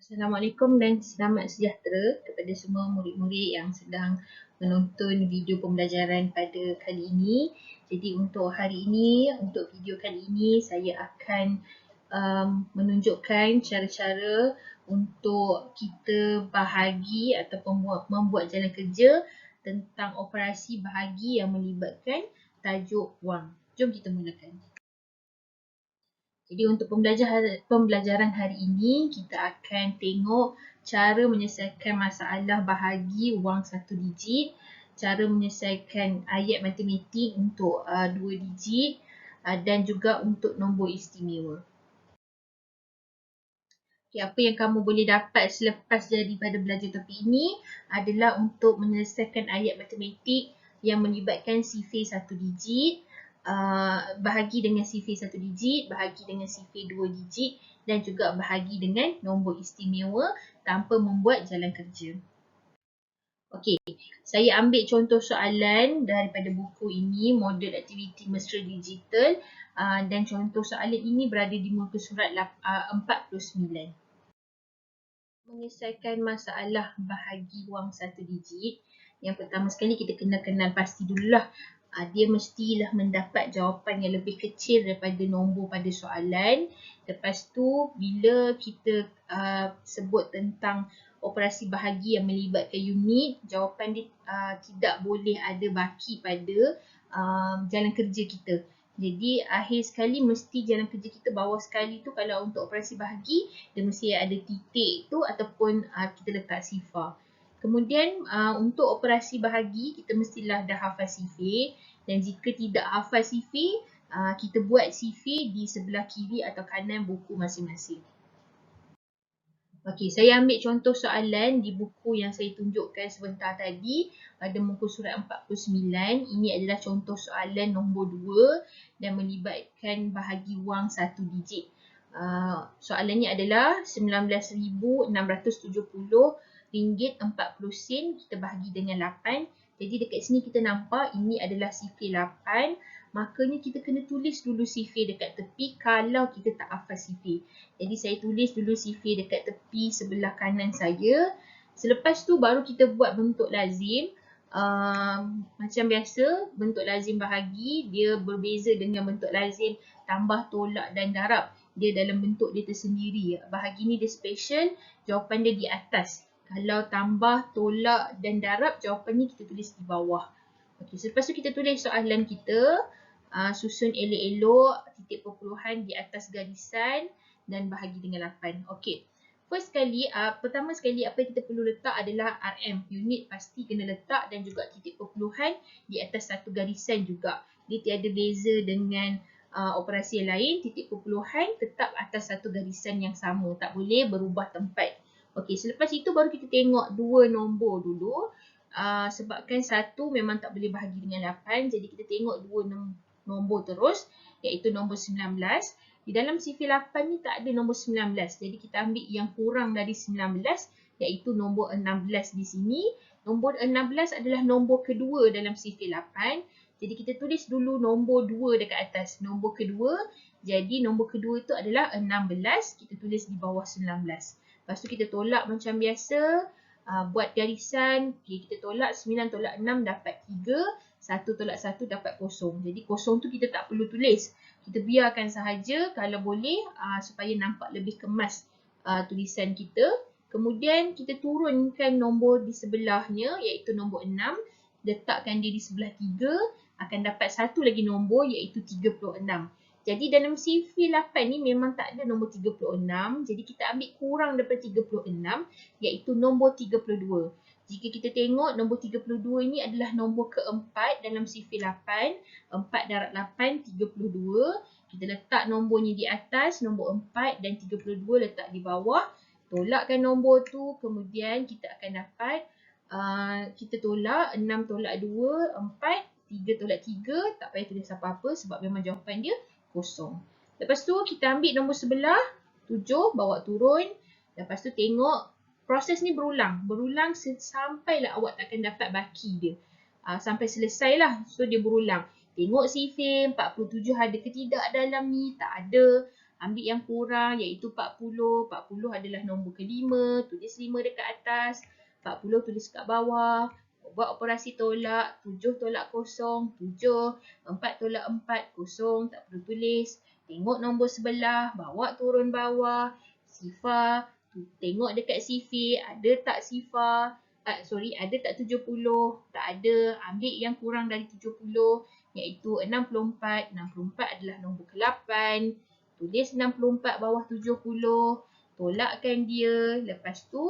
Assalamualaikum dan selamat sejahtera kepada semua murid-murid yang sedang menonton video pembelajaran pada kali ini. Jadi untuk hari ini, untuk video kali ini saya akan menunjukkan cara-cara untuk kita bahagi ataupun membuat jalan kerja tentang operasi bahagi yang melibatkan tajuk wang. Jom kita mulakan. Jadi untuk pembelajaran hari ini, kita akan tengok cara menyelesaikan masalah bahagi wang satu digit, cara menyelesaikan ayat matematik untuk 2 digit dan juga untuk nombor istimewa. Okay, apa yang kamu boleh dapat selepas daripada belajar topik ini adalah untuk menyelesaikan ayat matematik yang melibatkan sifir satu digit, bahagi dengan sifir satu digit, bahagi dengan sifir dua digit dan juga bahagi dengan nombor istimewa tanpa membuat jalan kerja. Okey, saya ambil contoh soalan daripada buku ini, Model Aktiviti Mesra Digital, dan contoh soalan ini berada di muka surat 49. Menyelesaikan masalah bahagi wang satu digit, yang pertama sekali kita kena kenal pasti dululah. Dia mestilah mendapat jawapan yang lebih kecil daripada nombor pada soalan. Lepas tu, bila kita sebut tentang operasi bahagi yang melibatkan unit, jawapan dia tidak boleh ada baki pada jalan kerja kita. Jadi akhir sekali mesti jalan kerja kita bawah sekali tu kalau untuk operasi bahagi dia mesti ada titik tu ataupun kita letak sifar. Kemudian untuk operasi bahagi kita mestilah dah hafal sifir, dan jika tidak hafal sifir kita buat sifir di sebelah kiri atau kanan buku masing-masing. Okey, saya ambil contoh soalan di buku yang saya tunjukkan sebentar tadi pada muka surat 49. Ini adalah contoh soalan nombor 2 dan melibatkan bahagi wang satu digit. Soalannya adalah RM19,670.40 kita bahagi dengan 8. Jadi dekat sini kita nampak ini adalah sifir 8. Makanya kita kena tulis dulu sifir dekat tepi kalau kita tak hafal sifir. Jadi saya tulis dulu sifir dekat tepi sebelah kanan saya. Selepas tu baru kita buat bentuk lazim. Macam biasa, bentuk lazim bahagi dia berbeza dengan bentuk lazim tambah, tolak dan darab. Dia dalam bentuk dia tersendiri. Bahagi ni dia special, jawapan dia di atas. Kalau tambah, tolak dan darab, jawapan ni kita tulis di bawah. Okey, selepas tu kita tulis soalan kita. Susun elok-elok, titik perpuluhan di atas garisan dan bahagi dengan 8. Okey. Pertama sekali apa yang kita perlu letak adalah RM. Unit pasti kena letak dan juga titik perpuluhan di atas satu garisan juga. Dia tiada beza dengan operasi yang lain. Titik perpuluhan tetap atas satu garisan yang sama. Tak boleh berubah tempat. Okey, selepas itu baru kita tengok dua nombor dulu. Sebabkan satu memang tak boleh bahagi dengan 8. Jadi kita tengok dua nombor terus, iaitu nombor 19. Di dalam sifir 8 ni tak ada nombor 19. Jadi kita ambil yang kurang dari 19, iaitu nombor 16 di sini. Nombor 16 adalah nombor kedua dalam sifir 8. Jadi kita tulis dulu nombor 2 dekat atas. Nombor kedua. Jadi nombor kedua itu adalah 16. Kita tulis di bawah 19. Lepas tu kita tolak macam biasa. Buat garisan. Okay, kita tolak 9 tolak 6 dapat 3. 1 tolak 1 dapat 0. Jadi 0 tu kita tak perlu tulis. Kita biarkan sahaja kalau boleh supaya nampak lebih kemas tulisan kita. Kemudian kita turunkan nombor di sebelahnya iaitu nombor 6. Letakkan dia di sebelah 3. Akan dapat satu lagi nombor iaitu 36. Jadi dalam sifir 8 ni memang tak ada nombor 36. Jadi kita ambil kurang daripada 36 iaitu nombor 32. Jika kita tengok nombor 32 ini adalah nombor keempat dalam sifir 8. 4 darab 8, 32. Kita letak nombornya di atas, nombor 4 dan 32 letak di bawah. Tolakkan nombor tu, kemudian kita akan dapat, kita tolak, 6 tolak 2, 4, 3 tolak 3. Tak payah tulis apa-apa sebab memang jawapan dia kosong. Lepas tu kita ambil nombor sebelah, 7, bawa turun. Lepas tu tengok, proses ni berulang sampailah awak takkan dapat baki dia. Sampai selesai lah. So dia berulang. Tengok sifir 47 ada ke tidak dalam ni? Tak ada. ambil yang kurang iaitu 40. 40 adalah nombor kelima, tulis 5 dekat atas, 40 tulis kat bawah. Buat operasi tolak, 7 tolak kosong, 7, 4 tolak 4, kosong, tak perlu tulis. Tengok nombor sebelah, bawa turun bawah, sifar, tengok dekat sifir, ada tak sifar, ada tak 70, tak ada, ambil yang kurang dari 70 iaitu 64, 64 adalah nombor ke-8, tulis 64 bawah 70, tolakkan dia, lepas tu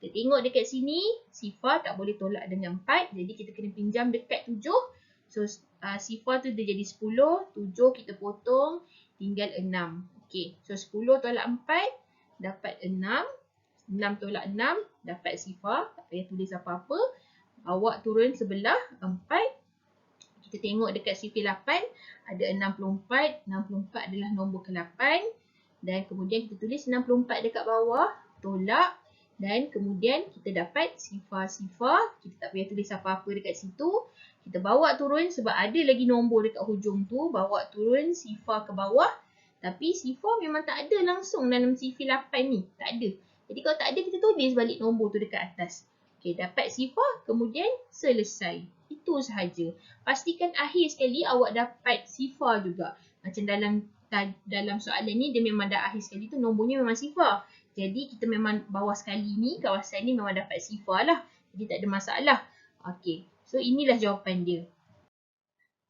kita tengok dekat sini, sifar tak boleh tolak dengan 4, jadi kita kena pinjam dekat 7. So, sifar tu dia jadi 10, 7 kita potong, tinggal 6. Okey, so 10 tolak 4, dapat 6. 6 tolak 6, dapat sifar. Tak payah tulis apa-apa. Bawa turun sebelah, 4. Kita tengok dekat sifir 8, ada 64. 64 adalah nombor ke-8. Dan kemudian kita tulis 64 dekat bawah, tolak. Dan kemudian kita dapat sifar-sifar. Kita tak payah tulis apa-apa dekat situ. Kita bawa turun sebab ada lagi nombor dekat hujung tu. Bawa turun sifar ke bawah. Tapi sifar memang tak ada langsung dalam sifir 8 ni. Tak ada. Jadi kalau tak ada, kita tulis balik nombor tu dekat atas. Okey, dapat sifar, kemudian selesai. Itu sahaja. Pastikan akhir sekali awak dapat sifar juga. Macam dalam soalan ni, dia memang dah akhir sekali tu nombornya memang sifar. Jadi kita memang bawah sekali ni, kawasan ni memang dapat sifar lah. Jadi tak ada masalah. Okey, so inilah jawapan dia.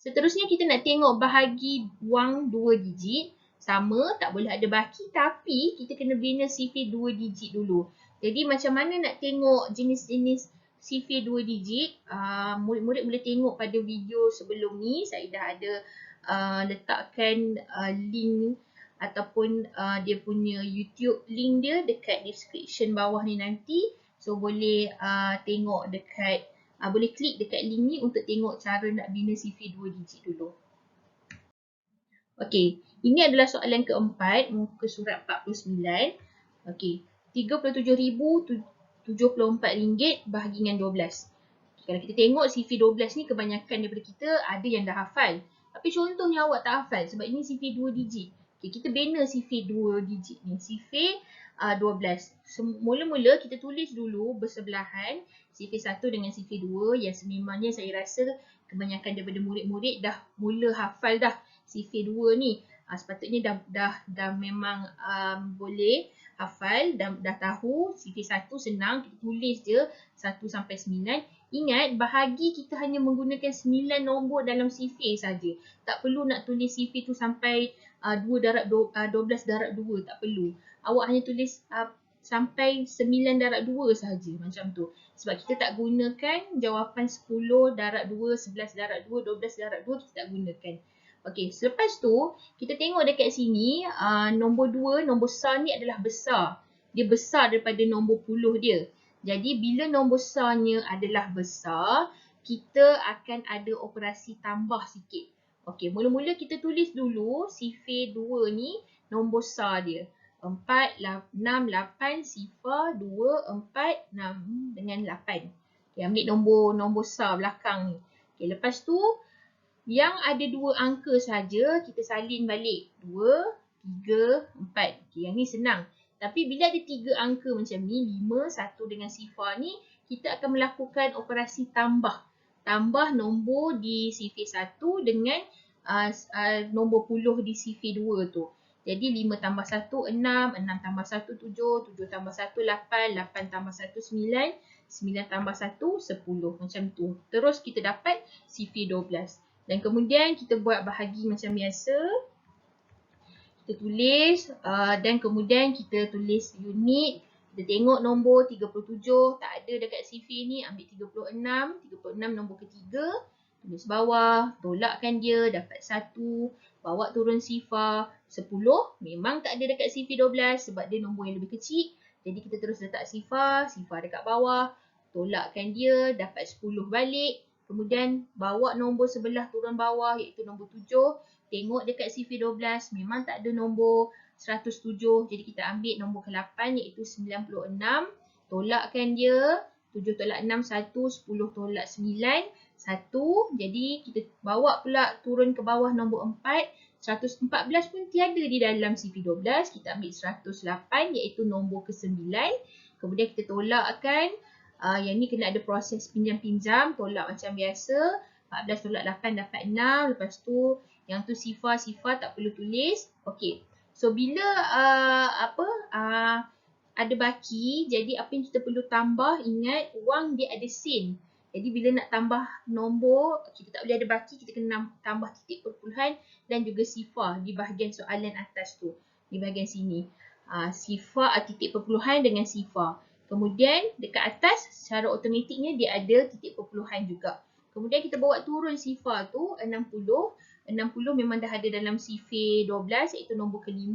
Seterusnya kita nak tengok bahagi wang 2 digit. Sama, tak boleh ada baki, tapi kita kena bina sifir 2 digit dulu. Jadi macam mana nak tengok jenis-jenis sifir 2 digit? Murid-murid boleh tengok pada video sebelum ni. Saya dah ada letakkan link ataupun dia punya YouTube link dia dekat description bawah ni nanti. So boleh tengok dekat, boleh klik dekat link ni untuk tengok cara nak bina sifir 2 digit dulu. Okey, ini adalah soalan keempat, muka surat 49. Okey, RM37,074 bahagi dengan 12. Kalau kita tengok sifir 12 ni kebanyakan daripada kita ada yang dah hafal. Tapi contohnya awak tak hafal sebab ini sifir 2 digit. Okey, kita bina sifir 2 digit ni. Sifir 12. Mula-mula kita tulis dulu bersebelahan sifir 1 dengan sifir 2 yang sememangnya saya rasa kebanyakan daripada murid-murid dah mula hafal dah sifir 2 ni. Sepatutnya dah memang boleh hafal, dah tahu sifir 1 senang, kita tulis je 1 sampai 9. Ingat, bahagi kita hanya menggunakan 9 nombor dalam sifir saja. Tak perlu nak tulis sifir tu sampai 12 darab 2, tak perlu. Awak hanya tulis sampai 9 darab 2 sahaja macam tu. Sebab kita tak gunakan jawapan 10 darab 2, 11 darab 2, 12 darab 2, kita tak gunakan. Okey, selepas tu kita tengok dekat sini nombor 2, nombor SAR ni adalah besar. Dia besar daripada nombor puluh dia. Jadi bila nombor SAR-nya adalah besar, kita akan ada operasi tambah sikit. Okey, mula-mula kita tulis dulu sifir 2 ni nombor SAR dia. 4, 6, 8, sifar, 2, 4, 6 dengan 8. Okay, ambil nombor SAR belakang ni. Okay, lepas tu yang ada 2 angka saja kita salin balik. 2, 3, 4. Okay, yang ni senang. Tapi bila ada 3 angka macam ni, 5, 1 dengan sifar ni, kita akan melakukan operasi tambah. Tambah nombor di sifir 1 dengan nombor puluh di sifir 2 tu. Jadi 5 tambah 1, 6, 6 tambah 1, 7, 7 tambah 1, 8, 8 tambah 1, 9, 9 tambah 1, 10. Macam tu. Terus kita dapat sifir 12. Dan kemudian kita buat bahagi macam biasa. Kita tulis dan kemudian kita tulis unit. Kita tengok nombor 37, tak ada dekat sifir ni, ambil 36. 36 nombor ketiga. Tulis bawah, tolakkan dia, dapat 1. Bawa turun sifar 10, memang tak ada dekat sifir 12 sebab dia nombor yang lebih kecil. Jadi kita terus letak sifar dekat bawah, tolakkan dia, dapat 10 balik. Kemudian bawa nombor sebelah turun bawah iaitu nombor 7. Tengok dekat sifir 12, memang tak ada nombor 107. Jadi kita ambil nombor ke-8 iaitu 96. Tolakkan dia, 7 tolak 6, 1, 10 tolak 9, 1. Jadi kita bawa pula turun ke bawah nombor 4. 114 pun tiada di dalam CV12. Kita ambil 108 iaitu nombor ke-9. Kemudian kita tolakkan. Yang ni kena ada proses pinjam-pinjam. Tolak macam biasa. 14 tolak 8 dapat 6. Lepas tu yang tu sifar tak perlu tulis. Okey. So bila ada baki, jadi apa yang kita perlu tambah, ingat wang dia ada sen. Jadi bila nak tambah nombor, kita tak boleh ada baki, kita kena tambah titik perpuluhan dan juga sifar di bahagian soalan atas tu. Di bahagian sini. Sifar titik perpuluhan dengan sifar. Kemudian dekat atas secara automatiknya dia ada titik perpuluhan juga. Kemudian kita bawa turun sifar tu 60. 60 memang dah ada dalam CV 12 iaitu nombor ke-5.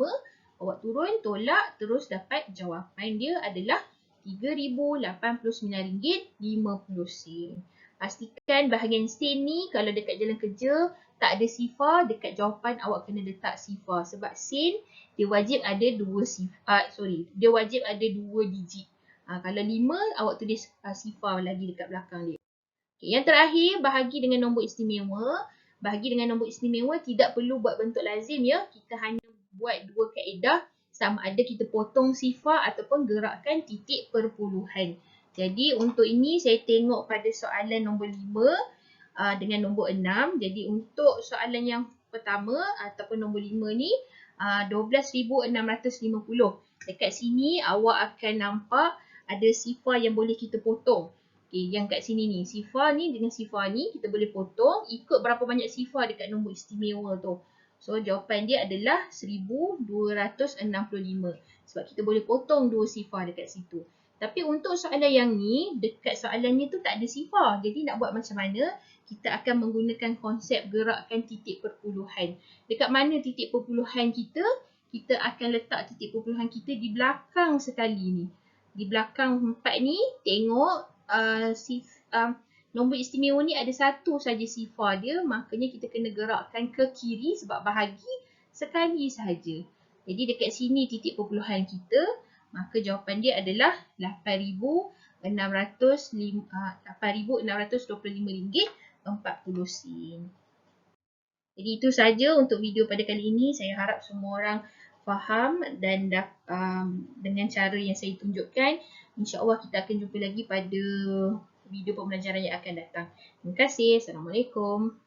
Bawa turun, tolak, terus dapat jawapan dia adalah RM3,089.50. Pastikan bahagian sen ni kalau dekat jalan kerja tak ada sifar, dekat jawapan awak kena letak sifar. Sebab sen dia wajib ada 2 dia wajib ada 2 digit. Kalau 5 awak tulis sifar lagi dekat belakang dia. Okay, yang terakhir, bahagi dengan nombor istimewa. Bahagi dengan nombor istimewa tidak perlu buat bentuk lazim ya. Kita hanya buat 2 kaedah. Sama ada kita potong sifar ataupun gerakkan titik perpuluhan. Jadi untuk ini saya tengok pada soalan nombor 5 dengan nombor 6. Jadi untuk soalan yang pertama ataupun nombor 5 ni 12,650. Dekat sini awak akan nampak ada sifar yang boleh kita potong. Okay, yang kat sini ni, sifar ni dengan sifar ni kita boleh potong ikut berapa banyak sifar dekat nombor istimewa tu. So jawapan dia adalah 1265 sebab kita boleh potong 2 sifar dekat situ. Tapi untuk soalan yang ni, dekat soalan ni tu tak ada sifar. Jadi nak buat macam mana? Kita akan menggunakan konsep gerakkan titik perpuluhan. Dekat mana titik perpuluhan kita? Kita akan letak titik perpuluhan kita di belakang sekali ni. Di belakang 4 ni, tengok nombor istimewa ni ada satu saja sifar dia, makanya kita kena gerakkan ke kiri sebab bahagi sekali sahaja. Jadi dekat sini titik perpuluhan kita, maka jawapan dia adalah RM8,625.40. Jadi itu saja untuk video pada kali ini. Saya harap semua orang faham dan dengan cara yang saya tunjukkan, insya-Allah kita akan jumpa lagi pada video pembelajaran yang akan datang. Terima kasih. Assalamualaikum.